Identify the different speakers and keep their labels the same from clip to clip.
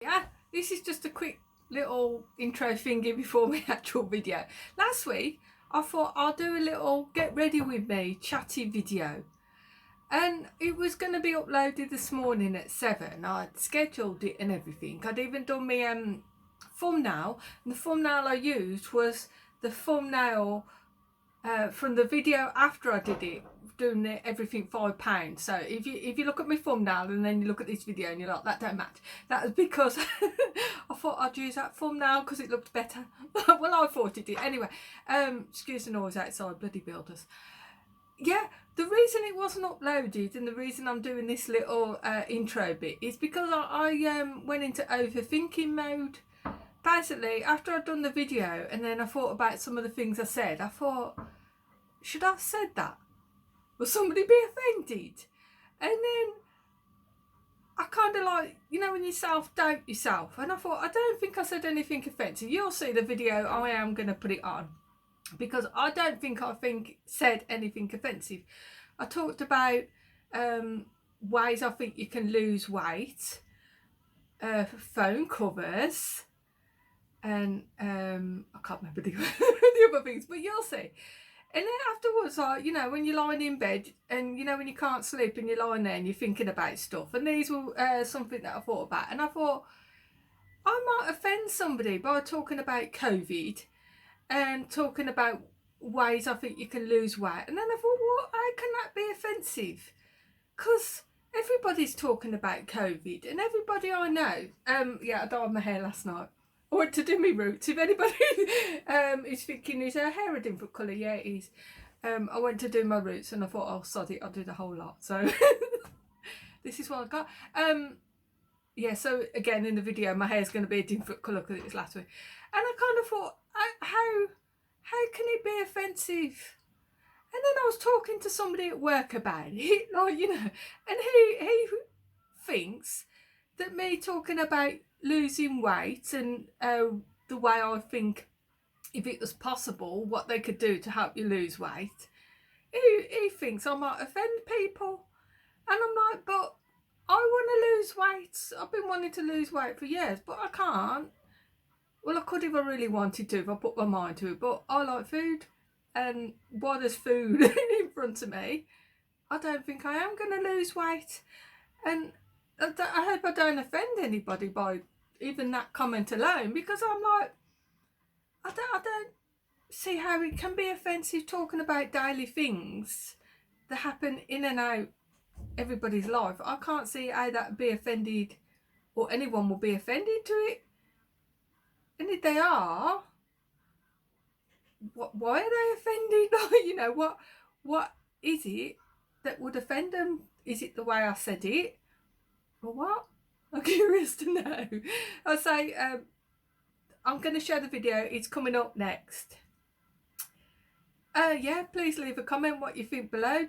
Speaker 1: Yeah, this is just a quick little intro thingy before my actual video. Last week I thought I'll do a little get ready with me chatty video, and it was going to be uploaded this morning at 7. I'd scheduled it and everything. I'd even done my thumbnail, and the thumbnail I used was the thumbnail from the video after I did it, doing it everything £5. So if you look at my thumbnail and then you look at this video and you're like, that don't match, that was because I thought I'd use that thumbnail because it looked better. Well, I thought it did anyway. Excuse the noise outside, bloody builders. Yeah, the reason it wasn't uploaded and the reason I'm doing this little intro bit is because I went into overthinking mode. Basically, after I'd done the video and then I thought about some of the things I said, I thought, should I have said that? Will somebody be offended? And then I kind of like, you know, when you self-doubt yourself. And I thought, I don't think I said anything offensive. You'll see the video, I am going to put it on. Because I don't think said anything offensive. I talked about ways I think you can lose weight, phone covers, and I can't remember the other things, but you'll see. And then afterwards, like, you know, when you're lying in bed and, you know, when you can't sleep and you're lying there and you're thinking about stuff, and these were something that I thought about, and I thought I might offend somebody by talking about COVID and talking about ways I think you can lose weight. And then I thought, well, how can that be offensive? Because everybody's talking about COVID, and everybody I know, yeah, I dyed my hair last night. I went to do my roots. If anybody is thinking, is her hair a different colour? Yeah, it is. I went to do my roots and I thought, oh, sod it, I'll do the whole lot. So this is what I got. Yeah, so again, in the video, my hair's going to be a different colour because it was last week. And I kind of thought, how can it be offensive? And then I was talking to somebody at work about it, like, you know, and he thinks that me talking about losing weight and the way I think if it was possible what they could do to help you lose weight, he thinks I might offend people. And I'm like, but I want to lose weight. I've been wanting to lose weight for years, but I can't. Well, I could if I really wanted to, if I put my mind to it, but I like food, and while there's food in front of me, I don't think I am going to lose weight. And I hope I don't offend anybody by even that comment alone, because I'm like, I don't see how it can be offensive talking about daily things that happen in and out everybody's life. I can't see how that would be offended, or anyone will be offended to it. And if they are, why are they offended? You know, what is it that would offend them? Is it the way I said it? Or what? I'm curious to know. I'll say, I'm going to share the video. It's coming up next. Yeah, please leave a comment what you think below.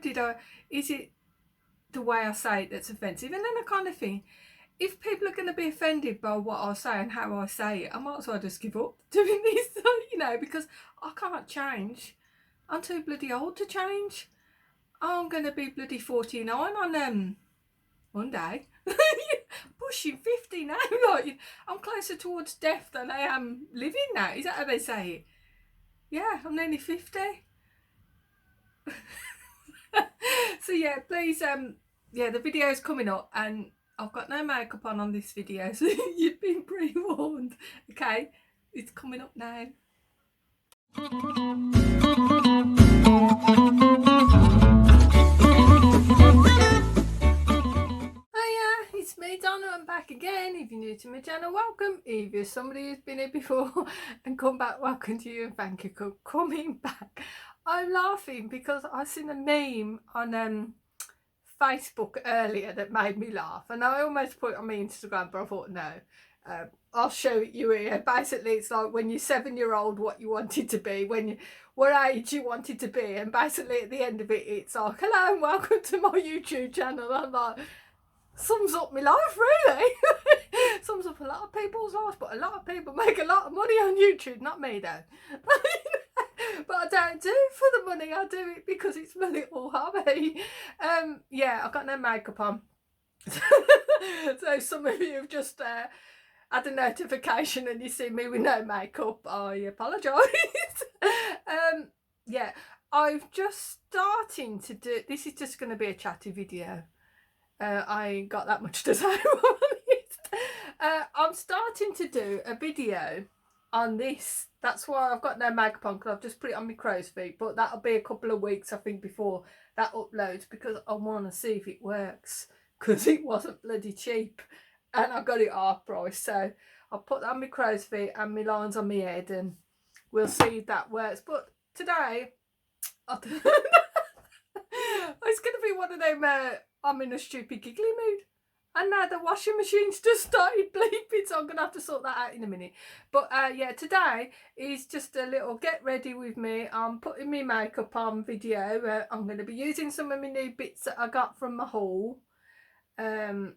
Speaker 1: Is it the way I say it that's offensive? And then I kind of think, if people are going to be offended by what I say and how I say it, I might as well just give up doing this, you know, because I can't change. I'm too bloody old to change. I'm going to be bloody 49 on Monday. Pushing 50 now. Like, I'm closer towards death than I am living now. Is that how they say it? Yeah, I'm nearly 50. So yeah, please, yeah, the video's coming up, and I've got no makeup on this video, so you've been pre-warned. Okay, it's coming up now. Hiya, it's me, Donna. I'm back again. If you're new to my channel, welcome. If you're somebody who's been here before and come back, welcome to you, and thank you for coming back. I'm laughing because I seen a meme on Facebook earlier that made me laugh, and I almost put it on my Instagram, but I thought no, I'll show it you here. Basically, it's like when you're 7-year-old, what you wanted to be, what age you wanted to be, and basically at the end of it, it's like, hello and welcome to my YouTube channel. I'm like, sums up my life, really. Sums up a lot of people's lives, but a lot of people make a lot of money on YouTube, not me though. But I don't do it for the money, I do it because it's my little hobby. Yeah, I've got no makeup on. So some of you have just had a notification and you see me with no makeup, I apologise. Yeah, I've just starting to do, this is just going to be a chatty video. I ain't got that much to say on it. I'm starting to do a video on this. That's why I've got no makeup on, because I've just put it on my crow's feet, but that'll be a couple of weeks I think before that uploads, because I want to see if it works, because it wasn't bloody cheap and I got it half price. So I'll put that on my crow's feet and my lines on my head and we'll see if that works. But today it's going to be one of them I'm in a stupid giggly mood. And now the washing machine's just started bleeping, so I'm going to have to sort that out in a minute. But yeah, today is just a little get ready with me. I'm putting my makeup on video. I'm going to be using some of my new bits that I got from my haul. And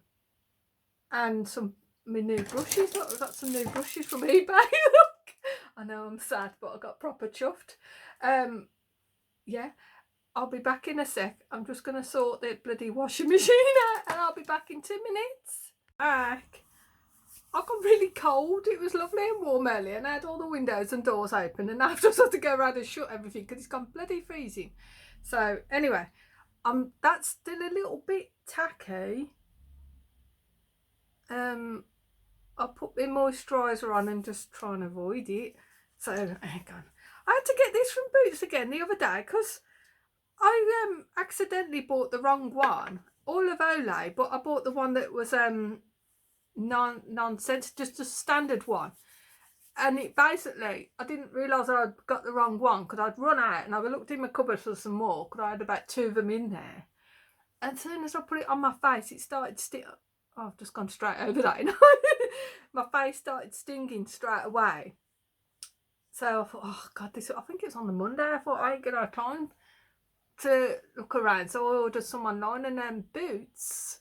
Speaker 1: some my new brushes. Look, I've got some new brushes from eBay. Look, I know I'm sad, but I got proper chuffed. Yeah. I'll be back in a sec. I'm just going to sort the bloody washing machine out and I'll be back in 2 minutes. I got really cold. It was lovely and warm earlier and I had all the windows and doors open, and now I've just had to go around and shut everything because it's gone bloody freezing. So anyway, that's still a little bit tacky. I'll put my moisturiser on and just try and avoid it. So hang on. I had to get this from Boots again the other day because I accidentally bought the wrong one, all of Olay, but I bought the one that was nonsense, just a standard one. And it basically, I didn't realise I'd got the wrong one because I'd run out and I looked in my cupboard for some more because I had about 2 of them in there. And as soon as I put it on my face, it started still. Oh, I've just gone straight over that. My face started stinging straight away. So I thought, oh God, I think it was on the Monday. I thought I ain't gonna have time to look around, so I ordered some online, and Boots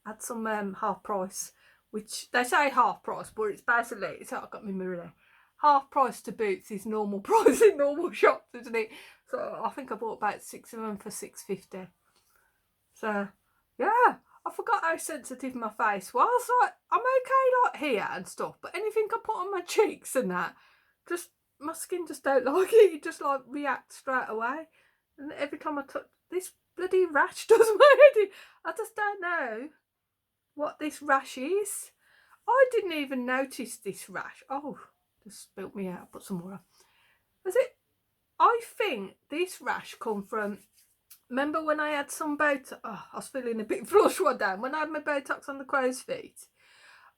Speaker 1: had some half price, which they say half price, but it's basically, so I've got my mirror there, half price to Boots is normal price in normal shops, isn't it? So I think I bought about 6 of them for £6.50. So yeah, I forgot how sensitive my face was. Like, I'm okay like here and stuff, but anything I put on my cheeks and that, just my skin just don't like it. It just like reacts straight away. And every time I touch, this bloody rash does my head in. I just don't know what this rash is. I didn't even notice this rash. Oh, just spilt me out. Put some more on. Was it? I think this rash come from, remember when I had some Botox? Oh, I was feeling a bit flush one day. When I had my Botox on the crow's feet,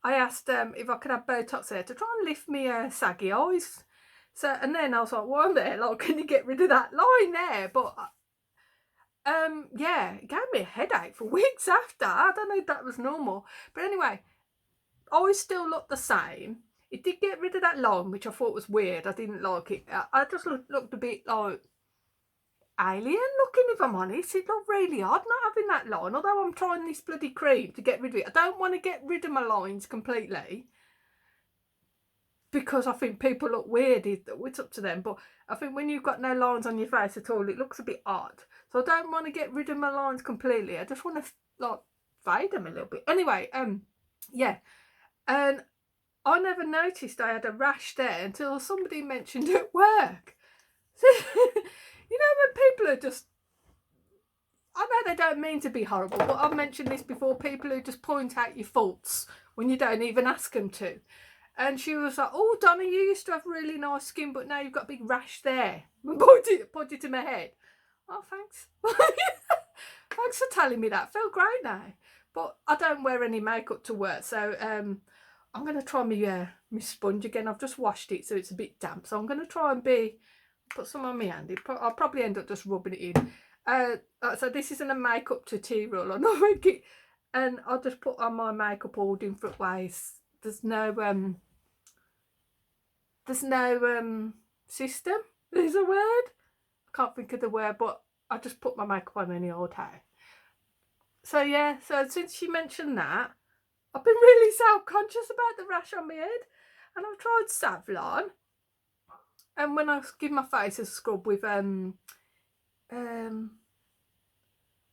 Speaker 1: I asked if I could have Botox there to try and lift me saggy eyes. So, and then I was like, well, I'm there, like, can you get rid of that line there? But, yeah, it gave me a headache for weeks after. I don't know if that was normal. But anyway, eyes still look the same. It did get rid of that line, which I thought was weird. I didn't like it. I just looked a bit like alien looking, if I'm honest. It looked really odd not having that line, although I'm trying this bloody cream to get rid of it. I don't want to get rid of my lines completely, because I think people look weird. It's up to them, but I think when you've got no lines on your face at all, it looks a bit odd. So I don't want to get rid of my lines completely. I just want to like fade them a little bit. Anyway, yeah, and I never noticed I had a rash there until somebody mentioned at work. So, you know, when people are just, I know they don't mean to be horrible, but I've mentioned this before, people who just point out your faults when you don't even ask them to. And she was like, oh, Donna, you used to have really nice skin, but now you've got a big rash there. Pointed to my head. Oh, thanks. Thanks for telling me that. Feel great now. But I don't wear any makeup to work. So I'm going to try my sponge again. I've just washed it, so it's a bit damp. So I'm going to try and put some on my hand. I'll probably end up just rubbing it in. So this isn't a makeup tutorial. I know it. And I'll just put on my makeup all different ways. There's no system, is a word. I can't think of the word, but I just put my makeup on any old how. So yeah, so since she mentioned that, I've been really self-conscious about the rash on my head, and I've tried Savlon, and when I give my face a scrub with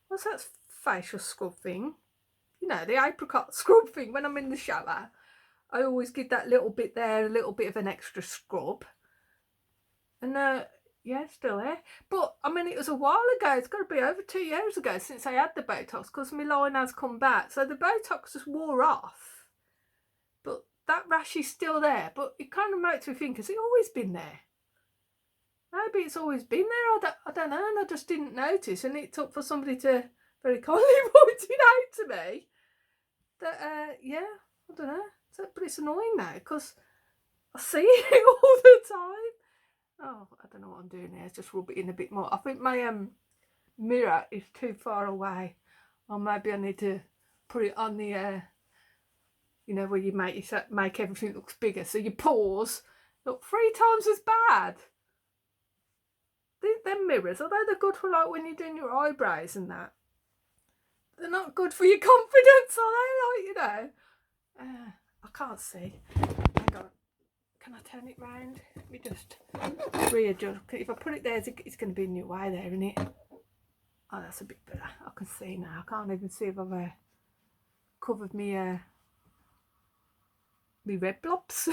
Speaker 1: what's that facial scrub thing, you know, the apricot scrub thing, when I'm in the shower, I always give that little bit there, a little bit of an extra scrub. And yeah, still there. But I mean, it was a while ago. It's got to be over 2 years ago since I had the Botox, because my line has come back. So the Botox just wore off, but that rash is still there. But it kind of makes me think, has it always been there? Maybe it's always been there. I don't know, and I just didn't notice. And it took for somebody to very kindly point it out to me. That yeah, I don't know. So, but it's annoying now because I see it all the time. Oh, I don't know what I'm doing here. Just rub it in a bit more. I think my mirror is too far away. Or maybe I need to put it on the you know, where you make everything looks bigger. So your pores look 3 times as bad. Them mirrors, although they're good for like when you're doing your eyebrows and that, they're not good for your confidence, are they? Like, you know. I can't see. Hang on. Can I turn it round? Let me just readjust. If I put it there, it's going to be in your way there, isn't it? Oh, that's a bit better. I can see now. I can't even see if I've covered me red blobs.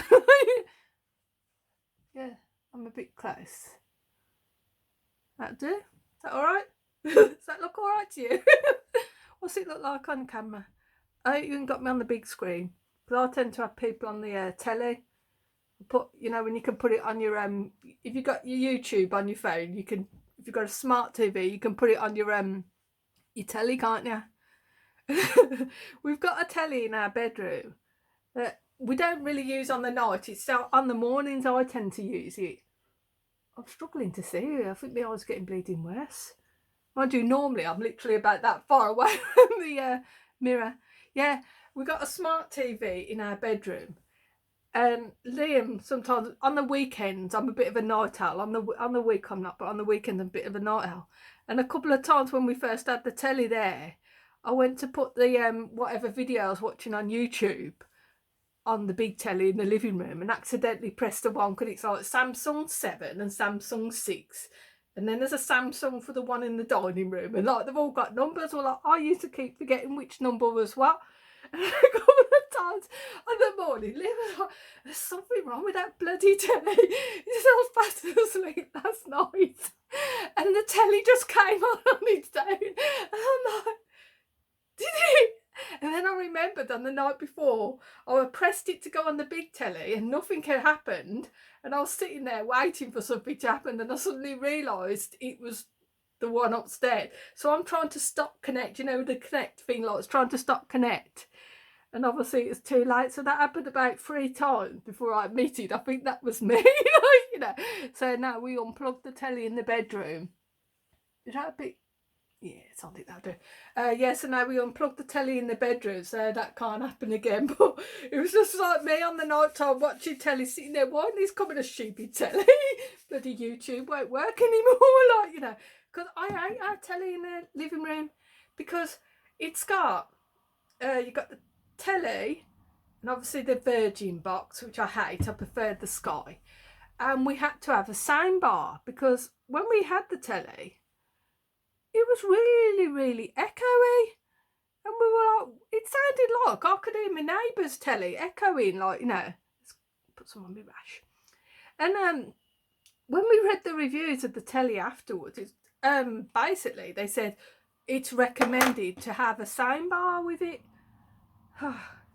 Speaker 1: Yeah, I'm a bit close. That'll do. Is that alright? Does that look alright to you? What's it look like on camera? I hope you haven't got me on the big screen, because I tend to have people on the telly. Put, you know, when you can put it on your if you've got your YouTube on your phone, you can, if you've got a smart TV, you can put it on your telly, can't you? We've got a telly in our bedroom that we don't really use on the night. It's on the mornings I tend to use it. I'm struggling to see. I think my eyes getting bleeding worse. Mind you, normally I'm literally about that far away from the mirror. Yeah, we've got a smart TV in our bedroom. And Liam, sometimes on the weekends, I'm a bit of a night owl. On the week I'm not, but on the weekend I'm a bit of a night owl. And a couple of times when we first had the telly there, I went to put the whatever video I was watching on YouTube on the big telly in the living room, and accidentally pressed the one, because it's like Samsung 7 and Samsung 6. And then there's a Samsung for the one in the dining room, and like they've all got numbers. Well, like, I used to keep forgetting which number was what. And a couple of times on the morning, Liam was like, there's something wrong with that bloody telly. He's all fast asleep last night. And the telly just came on its own. And I'm like, did it? And then I remembered on the night before, I pressed it to go on the big telly and nothing had happened. And I was sitting there waiting for something to happen, and I suddenly realised it was the one upstairs. So I'm trying to stop connect, you know, the connect thing, like it's trying to stop connect. And obviously it's too late. So that happened about 3 times before I admitted I think that was me. You know. So now we unplugged the telly in the bedroom. Is that a bit? Yeah, something that'll do. Yeah, so now we unplugged the telly in the bedroom, so that can't happen again. But it was just like me on the night time watching telly, sitting there, why is coming a stupid telly? Bloody YouTube won't work anymore, like, you know. Because I hate our telly in the living room, because it's got, you've got the telly, and obviously the Virgin box, which I hate. I preferred the Sky. And we had to have a sound bar, because when we had the telly, it was really, really echoey. And we were like, it sounded like I could hear my neighbour's telly echoing, like, you know. Let's put some on my rash. And when we read the reviews of the telly afterwards, it's, basically they said it's recommended to have a soundbar with it.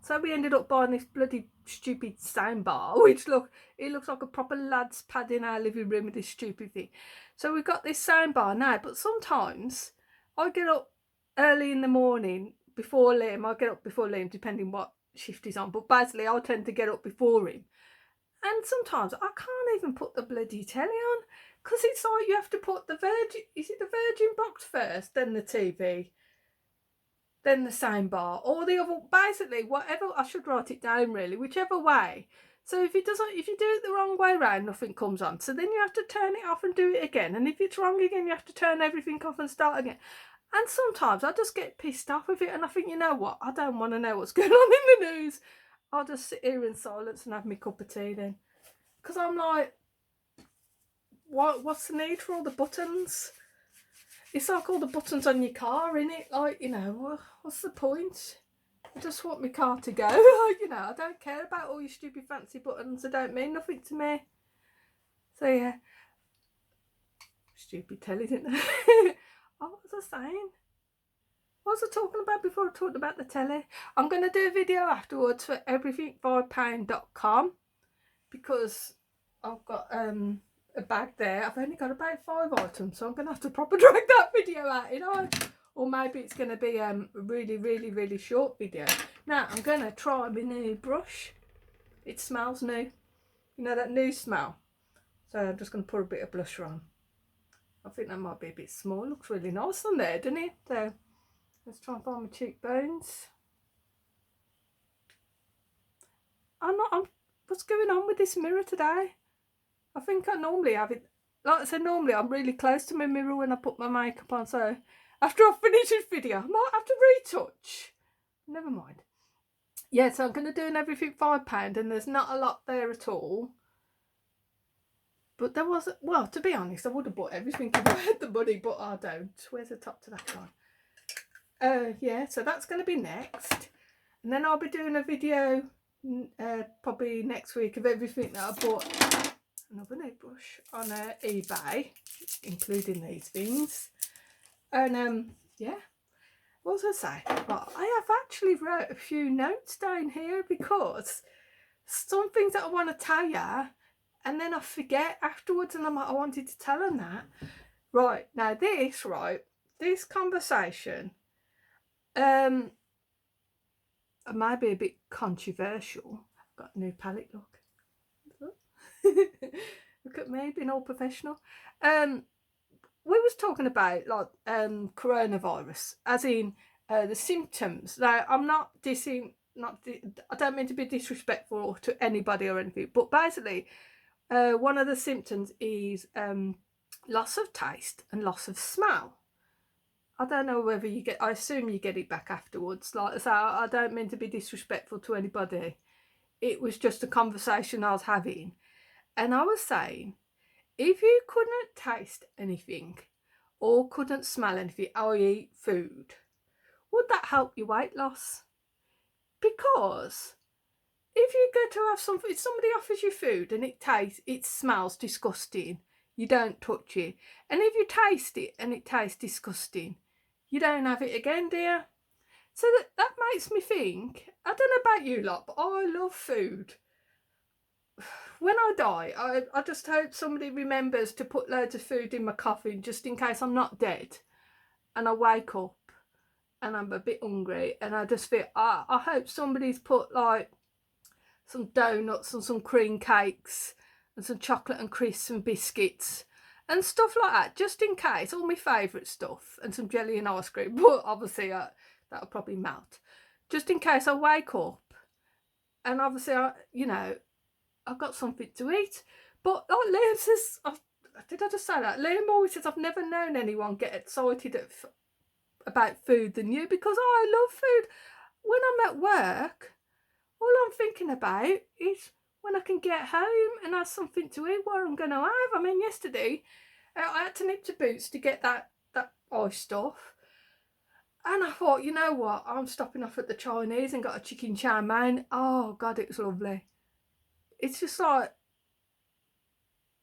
Speaker 1: So we ended up buying this bloody stupid soundbar, which it looks like a proper lad's pad in our living room with this stupid thing. So we've got this soundbar now, but sometimes I get up early in the morning before Liam. I get up before Liam, depending what shift he's on, but basically I tend to get up before him. And sometimes I can't even put the bloody telly on, because it's like you have to put the Virgin box first, then the TV, then the soundbar, or the other, basically whatever. I should write it down really, whichever way. So if you do it the wrong way round, nothing comes on. So then you have to turn it off and do it again. And if it's wrong again, you have to turn everything off and start again. And sometimes I just get pissed off with it, and I think, you know what, I don't want to know what's going on in the news. I'll just sit here in silence and have my cup of tea then. Because I'm like, what's the need for all the buttons? It's like all the buttons on your car, innit? Like, you know, what's the point? I just want my car to go. You know, I don't care about all your stupid fancy buttons. They don't mean nothing to me. So yeah. Stupid telly, didn't I? Oh, what was I saying? What was I talking about before I talked about the telly? I'm going to do a video afterwards for everything5pound.com because I've got a bag there. I've only got about 5 items, so I'm going to have to proper drag that video out, you know. Or maybe it's going to be a really short video. Now, I'm going to try my new brush. It smells new. You know that new smell? So I'm just going to put a bit of blusher on. I think that might be a bit small. Looks really nice on there, doesn't it? So let's try and find my cheekbones. What's going on with this mirror today? I think I normally have it, like I said, normally I'm really close to my mirror when I put my makeup on, so after I finish this video I might have to retouch. Never mind. Yeah, so I'm going to do an everything £5 and there's not a lot there at all. But there was, well, to be honest, I would have bought everything if I had the money, but I don't. Where's the top to that one? Yeah, so that's going to be next. And then I'll be doing a video probably next week of everything that I bought. Another new brush on eBay, including these things. And yeah, what was I say? Well, I have actually wrote a few notes down here because some things that I want to tell you, and then I forget afterwards, and I'm like, I wanted to tell them that. Right, now this conversation, it might be a bit controversial. I've got a new palette, look. Look at me being all professional. We was talking about like coronavirus, as in the symptoms. Now, I'm not dissing, I don't mean to be disrespectful to anybody or anything, but basically one of the symptoms is loss of taste and loss of smell. I don't know whether you get, I assume you get it back afterwards. Like, so I don't mean to be disrespectful to anybody. It was just a conversation I was having. And I was saying, if you couldn't taste anything or couldn't smell anything, i.e. food, would that help your weight loss? Because if you go to have something, if somebody offers you food and it smells disgusting, you don't touch it. And if you taste it and it tastes disgusting, you don't have it again, dear. So that makes me think, I don't know about you lot, but I love food. When I die, I just hope somebody remembers to put loads of food in my coffin just in case I'm not dead and I wake up and I'm a bit hungry and I just feel, I hope somebody's put like some donuts and some cream cakes and some chocolate and crisps and biscuits and stuff like that, just in case, all my favourite stuff, and some jelly and ice cream, but obviously that'll probably melt, just in case I wake up and obviously I've got something to eat. But like Liam says, did I just say that? Liam always says, I've never known anyone get excited about food than you, because I love food. When I'm at work, all I'm thinking about is when I can get home and have something to eat, what I'm going to have. I mean, yesterday, I had to nip to Boots to get that ice stuff. And I thought, you know what, I'm stopping off at the Chinese and got a chicken chow mein. Oh, God, it was lovely. It's just like,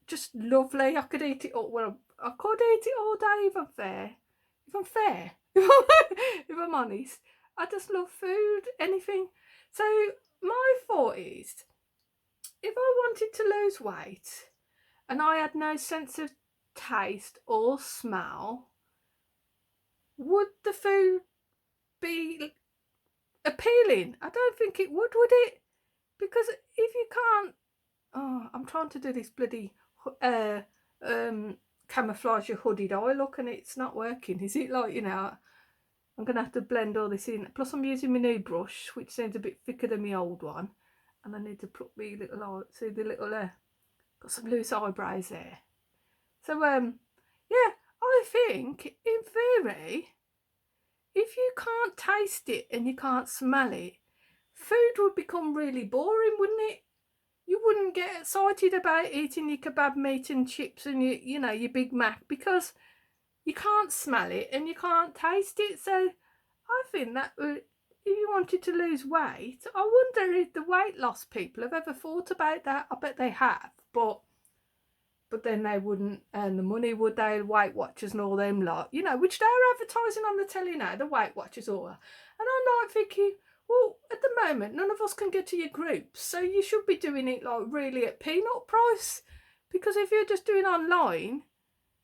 Speaker 1: just lovely. I could eat it all. Well, I could eat it all day if I'm fair. If I'm honest, I just love food, anything. So my thought is, if I wanted to lose weight and I had no sense of taste or smell, would the food be appealing? I don't think it would it? Because if you can't, I'm trying to do this bloody camouflage your hooded eye look and it's not working. Is it? Like, I'm going to have to blend all this in. Plus I'm using my new brush, which seems a bit thicker than my old one. And I need to put my little, see the little, got some loose eyebrows there. So, yeah, I think, in theory, if you can't taste it and you can't smell it, food would become really boring, wouldn't it? You wouldn't get excited about eating your kebab meat and chips and your Big Mac, because you can't smell it and you can't taste it. So I think that would, if you wanted to lose weight, I wonder if the weight loss people have ever thought about that. I bet they have, but then they wouldn't earn the money, would they? Weight Watchers and all them lot, you know, which they're advertising on the telly now, the Weight Watchers all. And I'm like thinking, well, at the moment, none of us can get to your groups, so you should be doing it like really at peanut price, because if you're just doing online,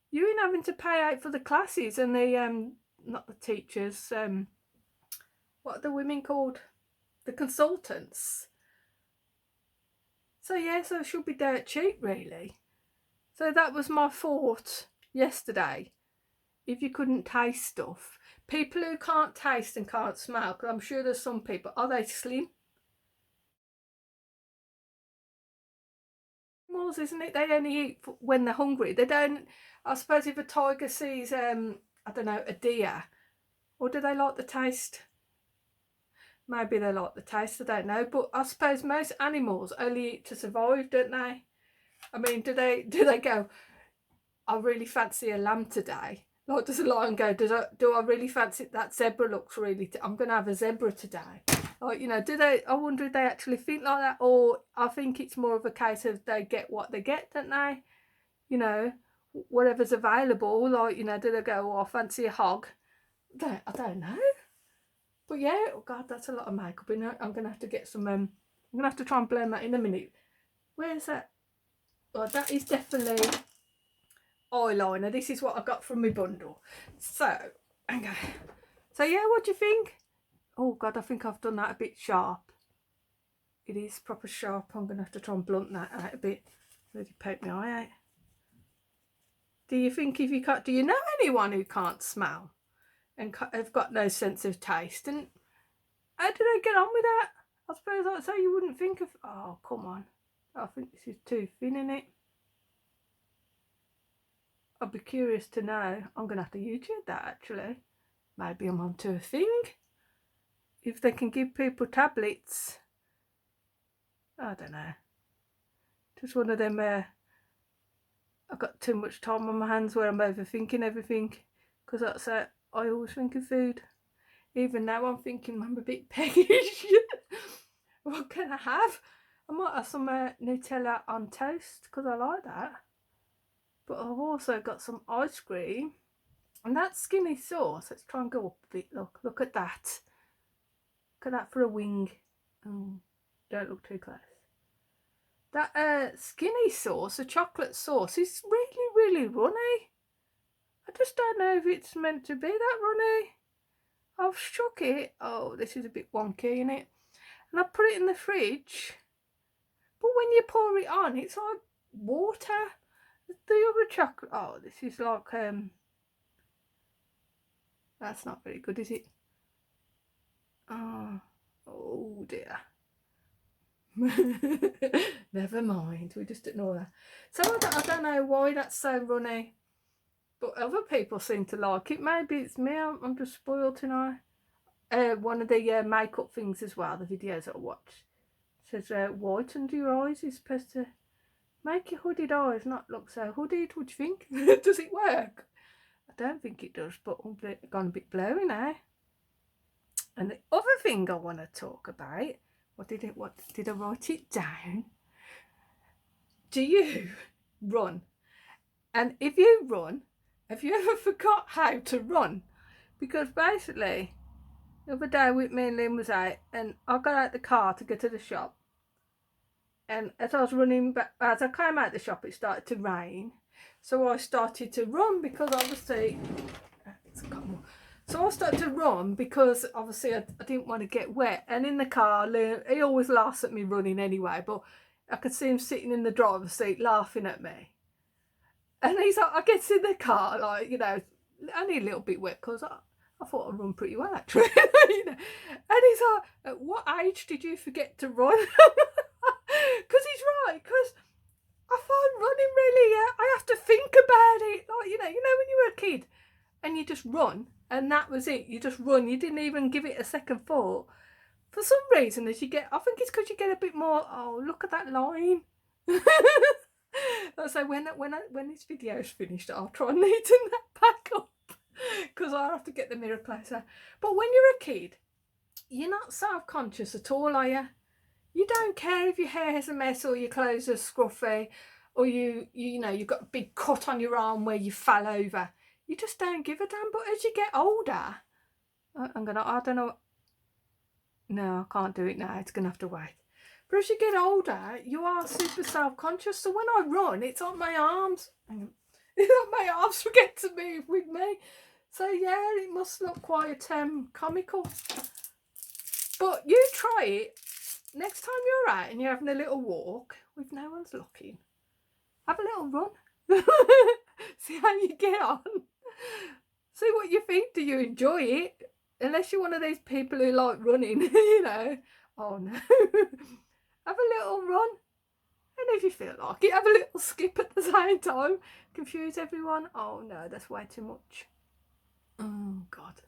Speaker 1: you ain't having to pay out for the classes and the not the teachers, what are the women called? The consultants. So yeah, so it should be dirt cheap, really. So that was my thought yesterday. If you couldn't taste stuff, people who can't taste and can't smell, because I'm sure there's some people, are they slim? Animals, isn't it? They only eat when they're hungry. They don't. I suppose if a tiger sees, I don't know, a deer, or do they like the taste? Maybe they like the taste. I don't know. But I suppose most animals only eat to survive, don't they? I mean, do they go, I really fancy a lamb today? Like, does a lion go, do I really fancy that zebra looks really, I'm going to have a zebra today? Like, you know, do they, I wonder if they actually think like that, or I think it's more of a case of they get what they get, don't they? You know, whatever's available, like, you know, do they go, oh, I fancy a hog? I don't know. But yeah, oh God, that's a lot of makeup in it. I'm going to have to get some, I'm going to have to try and blend that in a minute. Where's that? Oh, that is definitely eyeliner. This is what I got from my bundle. So, okay. So yeah, what do you think? Oh God, I think I've done that a bit sharp. It is proper sharp. I'm gonna have to try and blunt that out a bit. Really poke my eye out. Do you think if you can't, do you know anyone who can't smell and have got no sense of taste? And how do they get on with that? I suppose I'd say you wouldn't think of, oh come on. I think this is too thin in it. I'd be curious to know. I'm going to have to YouTube that actually. Maybe I'm onto a thing. If they can give people tablets. I don't know. Just one of them, I've got too much time on my hands where I'm overthinking everything. Because that's it. I always think of food. Even now I'm thinking I'm a bit peckish. What can I have? I might have some Nutella on toast because I like that. But I've also got some ice cream. And that skinny sauce, let's try and go up a bit. Look at that. Look at that for a wing. Oh, don't look too close. That skinny sauce, the chocolate sauce, is really, really runny. I just don't know if it's meant to be that runny. I've shook it. Oh, this is a bit wonky, isn't it? And I put it in the fridge. But when you pour it on, it's like water. The other chocolate, oh, this is like, that's not very good, is it? Oh dear. Never mind, we just ignore that. So I don't know why that's so runny, but other people seem to like it. Maybe it's me, I'm just spoiled tonight. One of the makeup things as well, the videos that I watch, says white under your eyes is supposed to make your hooded eyes not look so hooded. What do you think? Does it work? I don't think it does, but I'm gone a bit blurry now. And the other thing I want to talk about, what did I write it down? Do you run? And if you run, have you ever forgot how to run? Because basically, the other day with me and Lynn was out, and I got out the car to go to the shop. And as I was running back, as I came out the shop, it started to rain. So I started to run because obviously, so I started to run because obviously I didn't want to get wet. And in the car, he always laughs at me running anyway, but I could see him sitting in the driver's seat laughing at me. And he's like, I get in the car, like, you know, only a little bit wet because I thought I'd run pretty well actually. You know? And he's like, at what age did you forget to run? Because he's right, because I find running really, I have to think about it. Like, you know when you were a kid and you just run and that was it. You just run. You didn't even give it a second thought. For some reason, as you get, I think it's because you get a bit more, oh, look at that line. So when this video is finished, I'll try and neaten that back up because I'll have to get the mirror closer. But when you're a kid, you're not self-conscious at all, are you? You don't care if your hair's a mess or your clothes are scruffy, or you know, you've got a big cut on your arm where you fell over. You just don't give a damn. But as you get older, I don't know. No, I can't do it now. It's gonna have to wait. But as you get older, you are super self-conscious. So when I run, it's on my arms. It's on my arms forget to move with me. So yeah, it must look quite comical. But you try it. Next time you're out and you're having a little walk with no one's looking, have a little run. See how you get on. See what you think. Do you enjoy it? Unless you're one of these people who like running, you know. Oh no. Have a little run. And if you feel like it, have a little skip at the same time. Confuse everyone. Oh no, that's way too much. Oh God.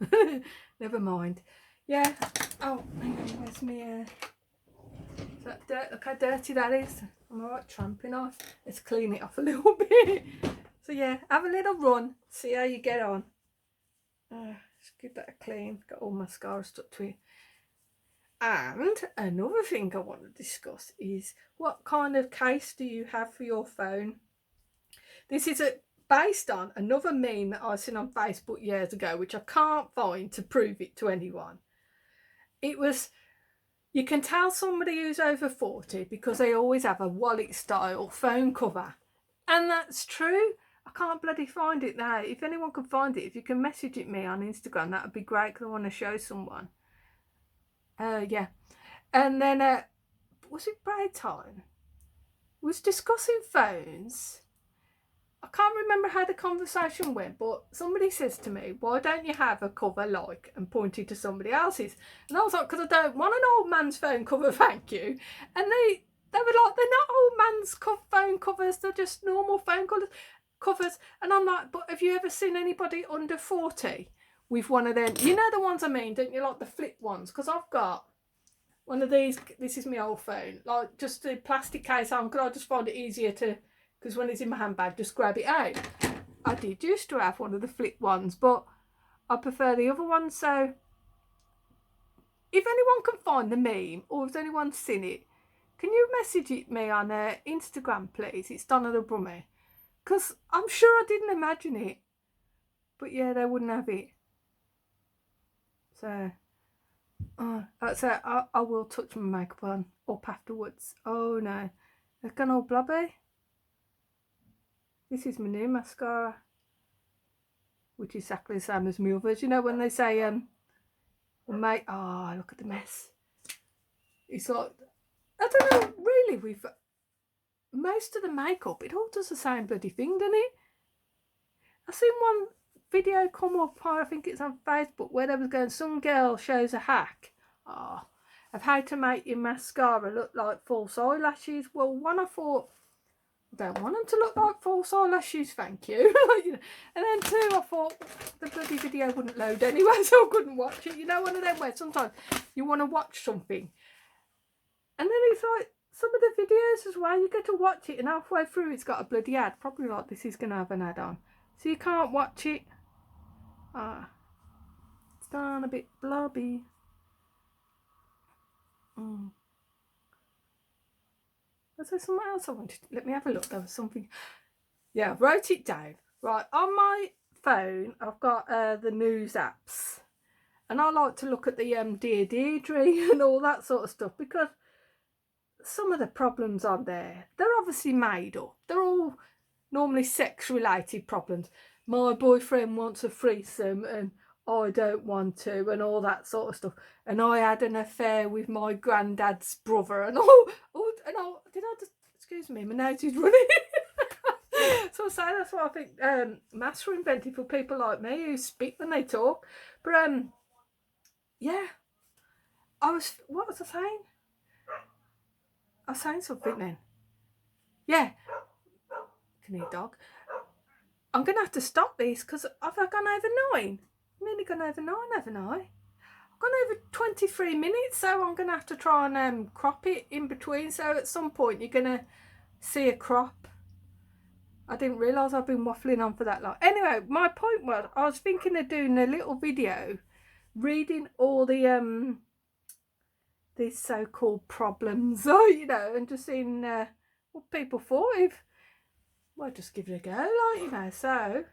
Speaker 1: Never mind. Yeah. Oh, hang on, where's me? Is that dirt? Look how dirty that is. I'm alright tramping off. Let's clean it off a little bit. So yeah, have a little run. See how you get on. Just give that a clean. Got all mascara stuck to it. And another thing I want to discuss is what kind of case do you have for your phone? This is based on another meme that I seen on Facebook years ago, which I can't find to prove it to anyone. It was, you can tell somebody who's over 40 because they always have a wallet style phone cover. And that's true. I can't bloody find it now. If anyone can find it, if you can message it me on Instagram, that would be great because I want to show someone. Yeah. And then, was it Braid Time? Was discussing phones. I can't remember how the conversation went, but somebody says to me, why don't you have a cover like, and pointed to somebody else's? And I was like, because I don't want an old man's phone cover, thank you. And they were like, they're not old man's phone covers, they're just normal phone covers. And I'm like, but have you ever seen anybody under 40 with one of them? You know the ones I mean, don't you? Like the flip ones? Because I've got one of these. This is my old phone, like just the plastic case on, because I just find it easier to, because when it's in my handbag, just grab it out. I did used to have one of the flip ones, but I prefer the other one. So if anyone can find the meme, or if anyone's seen it, can you message it me on Instagram, please? It's Donna the Brummy. Because I'm sure I didn't imagine it. But yeah, they wouldn't have it. So, that's it. I will touch my makeup on up afterwards. Oh no. They've gone all blobby. This is my new mascara. Which is exactly the same as my others. You know when they say, mate, oh, look at the mess. It's like, I don't know, really, we've... Most of the makeup, it all does the same bloody thing, doesn't it? I've seen one video come up, I think it's on Facebook, where they was going, some girl shows a hack of how to make your mascara look like false eyelashes. Well, one, I thought, I don't want them to look like false eyelashes, thank you. You know? And then two, I thought the bloody video wouldn't load anyway, so I couldn't watch it. You know, one of them where sometimes you want to watch something, and then it's like, some of the videos as well, you get to watch it and halfway through it's got a bloody ad, probably like this is going to have an ad on, so you can't watch it. It's done a bit blobby. Was there something else I wanted? Let me have a look. There was something. Yeah, I wrote it down. Right, on my phone I've got the news apps, and I like to look at the Dear Deirdre and all that sort of stuff, because some of the problems on there, they're obviously made up. They're all normally sex related problems. My boyfriend wants a threesome and I don't want to, and all that sort of stuff. And I had an affair with my granddad's brother, and did I just, excuse me, my nose is running. So I say that's what I think maths were invented for people like me who speak when they talk. But yeah, what was I saying? I was saying something then. Yeah. Can hear dog. I'm going to have to stop these because I've gone over 9. Nearly gone over 9, haven't I? I've gone over 23 minutes, so I'm going to have to try and crop it in between. So at some point you're going to see a crop. I didn't realise I've been waffling on for that long. Anyway, my point was, I was thinking of doing a little video reading all the these so-called problems, you know, and just seeing what people thought. If well, just give it a go, like, you know. So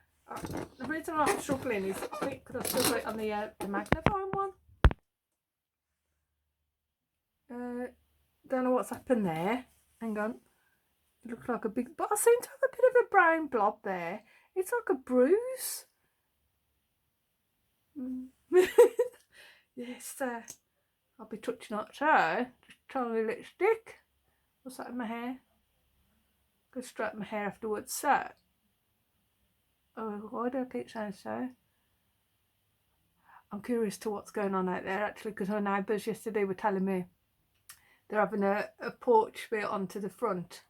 Speaker 1: the reason I'm struggling is I think because I struggle it on the magnifying one. Don't know what's happened there. Hang on. It looks like a big, but I seem to have a bit of a brown blob there. It's like a bruise. Yes, I'll be touching that. So just trying a lipstick. What's that in my hair? Go straighten my hair afterwards. So, oh, why do I keep saying so? I'm curious to what's going on out there actually, because our neighbours yesterday were telling me they're having a porch built onto the front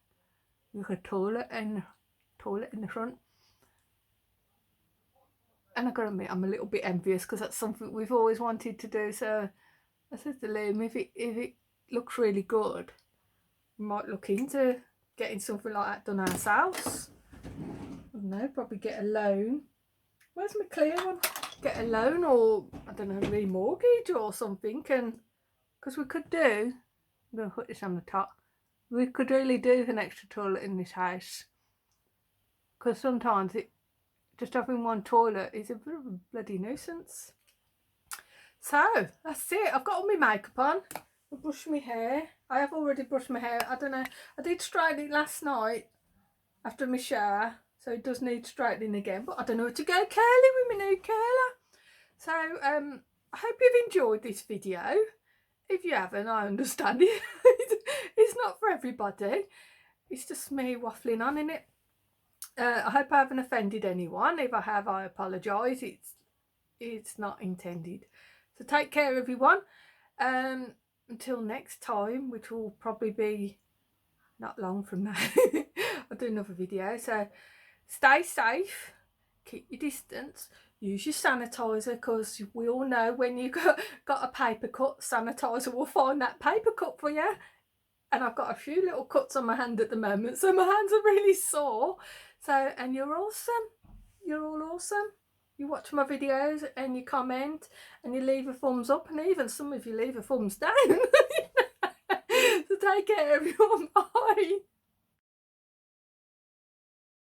Speaker 1: with a toilet in the front. And I've got to admit, I'm a little bit envious because that's something we've always wanted to do. So I said to Liam, if it looks really good, we might look into getting something like that done ourselves. I don't know, probably get a loan. Where's my clear one? Get a loan, or I don't know, remortgage or something. And because we could do, I'm going to put this on the top, we could really do an extra toilet in this house, because sometimes just having one toilet is a bit of a bloody nuisance. So that's it. I've got all my makeup on. I brushed my hair. I have already brushed my hair. I don't know, I did straighten it last night after my shower, so it does need straightening again, but I don't know where to go curly with my new curler. So I hope you've enjoyed this video. If you haven't, I understand it. It's not for everybody. It's just me waffling on in it. I hope I haven't offended anyone. If I have, I apologise. It's not intended. So take care, everyone. Until next time, which will probably be not long from now. I'll do another video. So stay safe, keep your distance, use your sanitizer, because we all know when you got a paper cut, sanitizer will find that paper cut for you. And I've got a few little cuts on my hand at the moment, so my hands are really sore. So, and you're awesome. You're all awesome. You watch my videos and you comment and you leave a thumbs up, and even some of you leave a thumbs down. So take care, everyone. Bye.